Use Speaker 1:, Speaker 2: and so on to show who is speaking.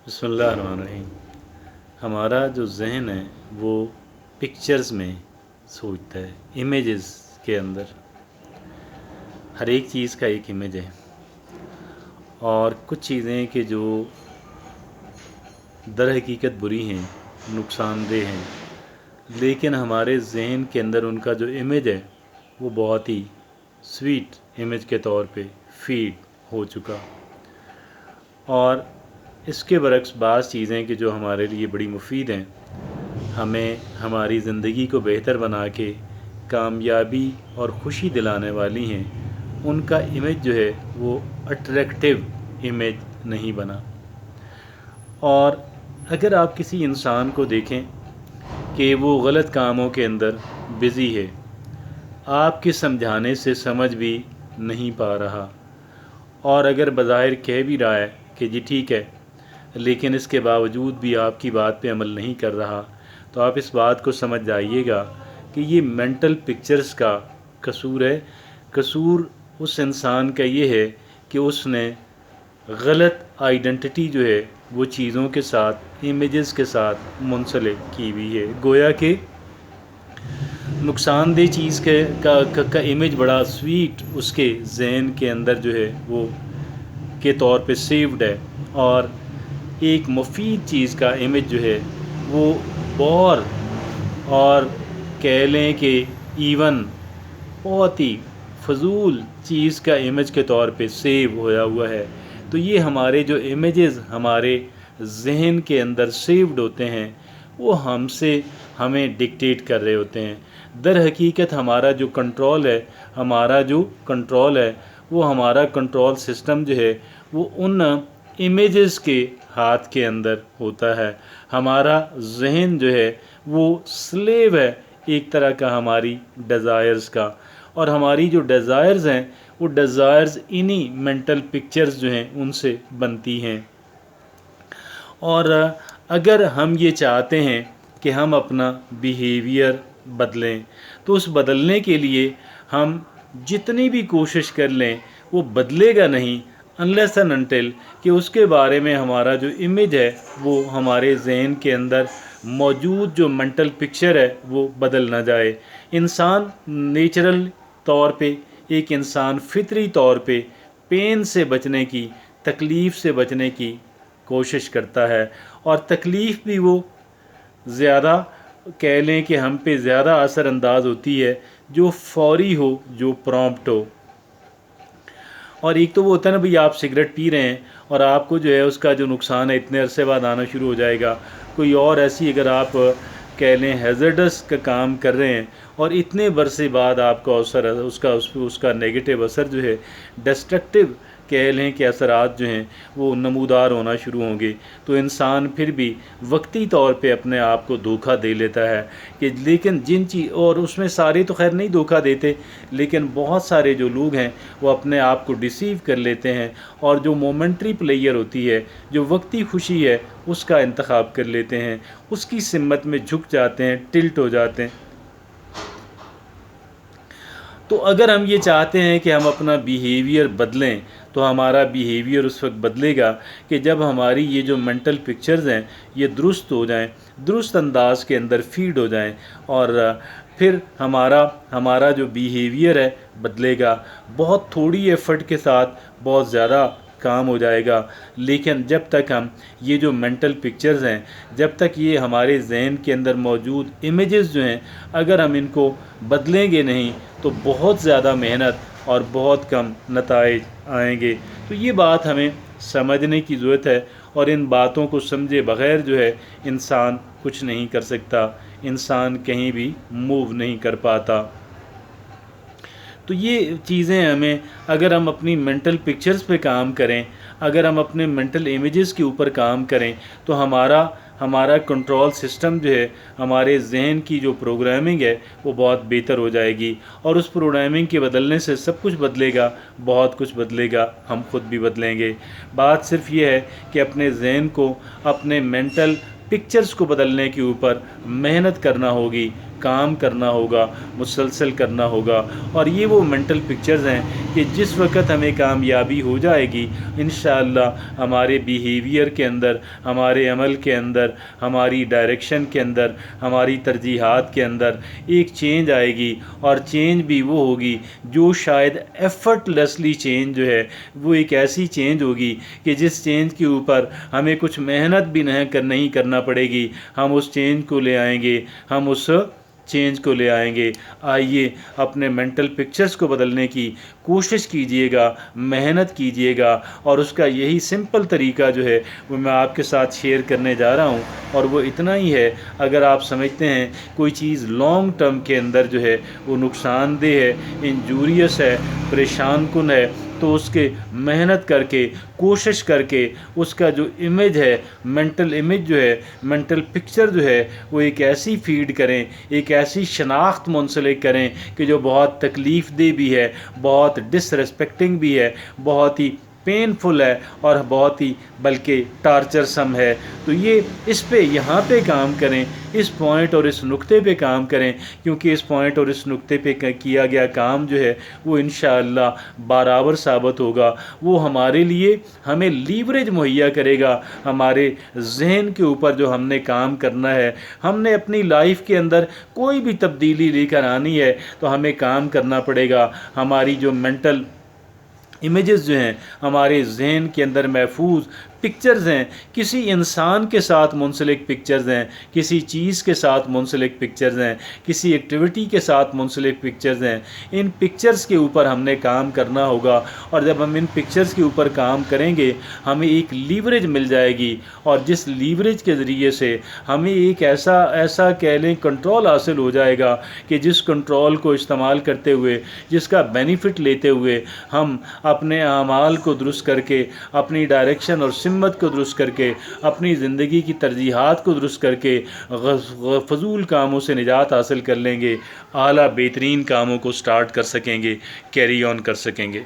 Speaker 1: بسم اللہ الرحمن الرحیم۔ ہمارا جو ذہن ہے وہ پکچرز میں سوچتا ہے، امیجز کے اندر ہر ایک چیز کا ایک امیج ہے، اور کچھ چیزیں کہ جو در حقیقت بری ہیں، نقصان دہ ہیں، لیکن ہمارے ذہن کے اندر ان کا جو امیج ہے وہ بہت ہی سویٹ امیج کے طور پہ فیڈ ہو چکا، اور اس کے برعکس بعض چیزیں کہ جو ہمارے لیے بڑی مفید ہیں، ہمیں ہماری زندگی کو بہتر بنا کے کامیابی اور خوشی دلانے والی ہیں، ان کا امیج جو ہے وہ اٹریکٹیو امیج نہیں بنا۔ اور اگر آپ کسی انسان کو دیکھیں کہ وہ غلط کاموں کے اندر بزی ہے، آپ کے سمجھانے سے سمجھ بھی نہیں پا رہا، اور اگر بظاہر کہہ بھی رہا ہے کہ جی ٹھیک ہے، لیکن اس کے باوجود بھی آپ کی بات پہ عمل نہیں کر رہا، تو آپ اس بات کو سمجھ جائیے گا کہ یہ مینٹل پکچرز کا قصور ہے۔ قصور اس انسان کا یہ ہے کہ اس نے غلط آئیڈنٹی جو ہے وہ چیزوں کے ساتھ، امیجز کے ساتھ منسلک کی ہوئی ہے، گویا کہ نقصان دہ چیز کا امیج بڑا سویٹ اس کے ذہن کے اندر جو ہے وہ کے طور پہ سیوڈ ہے، اور ایک مفید چیز کا امیج جو ہے وہ بور اور کہہ لیں کہ ایون بہت ہی فضول چیز کا امیج کے طور پہ سیو ہویا ہوا ہے۔ تو یہ ہمارے جو امیجز ہمارے ذہن کے اندر سیوڈ ہوتے ہیں وہ ہمیں ڈکٹیٹ کر رہے ہوتے ہیں۔ در حقیقت ہمارا جو کنٹرول ہے وہ ہمارا کنٹرول سسٹم جو ہے وہ ان امیجز کے ہاتھ کے اندر ہوتا ہے۔ ہمارا ذہن جو ہے وہ سلیو ہے ایک طرح کا ہماری ڈیزائرز کا، اور ہماری جو ڈیزائرز ہیں وہ ڈیزائرز انہی مینٹل پکچرز جو ہیں ان سے بنتی ہیں۔ اور اگر ہم یہ چاہتے ہیں کہ ہم اپنا بیہیویئر بدلیں، تو اس بدلنے کے لیے ہم جتنی بھی کوشش کر لیں وہ بدلے گا نہیں unless and until کہ اس کے بارے میں ہمارا جو امیج ہے وہ ہمارے ذہن کے اندر موجود جو مینٹل پکچر ہے وہ بدل نہ جائے۔ انسان نیچرل طور پہ، ایک انسان فطری طور پہ پین سے بچنے کی، تکلیف سے بچنے کی کوشش کرتا ہے، اور تکلیف بھی وہ زیادہ کہہ لیں کہ ہم پہ زیادہ اثر انداز ہوتی ہے جو فوری ہو، جو پرومپٹ ہو۔ اور ایک تو وہ ہوتا ہے نا بھئی آپ سگریٹ پی رہے ہیں اور آپ کو جو ہے اس کا جو نقصان ہے اتنے عرصے بعد آنا شروع ہو جائے گا۔ کوئی اور ایسی اگر آپ کہہ لیں ہیزرڈس کا کام کر رہے ہیں اور اتنے عرصے بعد آپ کا اس کا نیگیٹو اثر جو ہے، ڈسٹرکٹیو کہہ لیں کہ اثرات جو ہیں وہ نمودار ہونا شروع ہوں گے، تو انسان پھر بھی وقتی طور پہ اپنے آپ کو دھوکہ دے لیتا ہے کہ لیکن اور اس میں سارے تو خیر نہیں دھوکہ دیتے، لیکن بہت سارے جو لوگ ہیں وہ اپنے آپ کو ڈیسیو کر لیتے ہیں، اور جو مومنٹری پلیئر ہوتی ہے، جو وقتی خوشی ہے، اس کا انتخاب کر لیتے ہیں، اس کی سمت میں جھک جاتے ہیں، ٹلٹ ہو جاتے ہیں۔ تو اگر ہم یہ چاہتے ہیں کہ ہم اپنا بیہیویئر بدلیں، تو ہمارا بیہیویئر اس وقت بدلے گا کہ جب ہماری یہ جو مینٹل پکچرز ہیں یہ درست ہو جائیں، درست انداز کے اندر فیڈ ہو جائیں، اور پھر ہمارا جو بیہیویئر ہے بدلے گا۔ بہت تھوڑی ایفرٹ کے ساتھ بہت زیادہ کام ہو جائے گا، لیکن جب تک ہم یہ جو مینٹل پکچرز ہیں، جب تک یہ ہمارے ذہن کے اندر موجود امیجز جو ہیں، اگر ہم ان کو بدلیں گے نہیں تو بہت زیادہ محنت اور بہت کم نتائج آئیں گے۔ تو یہ بات ہمیں سمجھنے کی ضرورت ہے، اور ان باتوں کو سمجھے بغیر جو ہے انسان کچھ نہیں کر سکتا، انسان کہیں بھی موو نہیں کر پاتا۔ تو یہ چیزیں ہمیں، اگر ہم اپنی مینٹل پکچرز پہ کام کریں، اگر ہم اپنے مینٹل امیجز کے اوپر کام کریں، تو ہمارا کنٹرول سسٹم جو ہے، ہمارے ذہن کی جو پروگرامنگ ہے وہ بہت بہتر ہو جائے گی، اور اس پروگرامنگ کے بدلنے سے سب کچھ بدلے گا، بہت کچھ بدلے گا، ہم خود بھی بدلیں گے۔ بات صرف یہ ہے کہ اپنے ذہن کو، اپنے مینٹل پکچرز کو بدلنے کے اوپر محنت کرنا ہوگی، کام کرنا ہوگا، مسلسل کرنا ہوگا۔ اور یہ وہ منٹل پکچرز ہیں کہ جس وقت ہمیں کامیابی ہو جائے گی انشاءاللہ ہمارے بیہیویئر کے اندر، ہمارے عمل کے اندر، ہماری ڈائریکشن کے اندر، ہماری ترجیحات کے اندر ایک چینج آئے گی، اور چینج بھی وہ ہوگی جو شاید ایفرٹ لیسلی چینج جو ہے وہ ایک ایسی چینج ہوگی کہ جس چینج کے اوپر ہمیں کچھ محنت بھی نہیں کرنا پڑے گی، ہم اس چینج کو لے آئیں گے، ہم اس چینج کو لے آئیں گے۔ آئیے اپنے مینٹل پکچرز کو بدلنے کی کوشش کیجئے گا، محنت کیجئے گا، اور اس کا یہی سمپل طریقہ جو ہے وہ میں آپ کے ساتھ شیئر کرنے جا رہا ہوں، اور وہ اتنا ہی ہے۔ اگر آپ سمجھتے ہیں کوئی چیز لانگ ٹرم کے اندر جو ہے وہ نقصان دہ ہے، انجوریس ہے، پریشان کن ہے، تو اس کے محنت کر کے، کوشش کر کے اس کا جو امیج ہے، مینٹل امیج جو ہے، مینٹل پکچر جو ہے، وہ ایک ایسی فیڈ کریں، ایک ایسی شناخت منسلک کریں کہ جو بہت تکلیف دہ بھی ہے، بہت ڈس ریسپیکٹنگ بھی ہے، بہت ہی پینفل ہے، اور بہت ہی بلکہ ٹارچر سم ہے۔ تو یہ اس پہ یہاں پہ کام کریں، اس پوائنٹ اور اس نقطے پہ کام کریں، کیونکہ اس پوائنٹ اور اس نقطے پہ کیا گیا کام جو ہے وہ انشاءاللہ برابر ثابت ہوگا۔ وہ ہمارے لیے ہمیں لیوریج مہیا کرے گا، ہمارے ذہن کے اوپر جو ہم نے کام کرنا ہے، ہم نے اپنی لائف کے اندر کوئی بھی تبدیلی لے کر آنی ہے تو ہمیں کام کرنا پڑے گا۔ ہماری جو مینٹل امیجز جو ہیں، ہمارے ذہن کے اندر محفوظ پکچرز ہیں، کسی انسان کے ساتھ منسلک پکچرز ہیں، کسی چیز کے ساتھ منسلک پکچرز ہیں، کسی ایکٹیویٹی کے ساتھ منسلک پکچرز ہیں۔ ان پکچرز کے اوپر ہم نے کام کرنا ہوگا، اور جب ہم ان پکچرز کے اوپر کام کریں گے ہمیں ایک لیوریج مل جائے گی، اور جس لیوریج کے ذریعے سے ہمیں ایک ایسا کہہ لیں کنٹرول حاصل ہو جائے گا کہ جس کنٹرول کو استعمال کرتے ہوئے، جس کا بینیفٹ لیتے ہوئے ہم اپنے اعمال کو درست کر کے، اپنی ڈائریکشن اور سمت کو درست کر کے، اپنی زندگی کی ترجیحات کو درست کر کے فضول کاموں سے نجات حاصل کر لیں گے، اعلیٰ بہترین کاموں کو سٹارٹ کر سکیں گے، کیری آن کر سکیں گے۔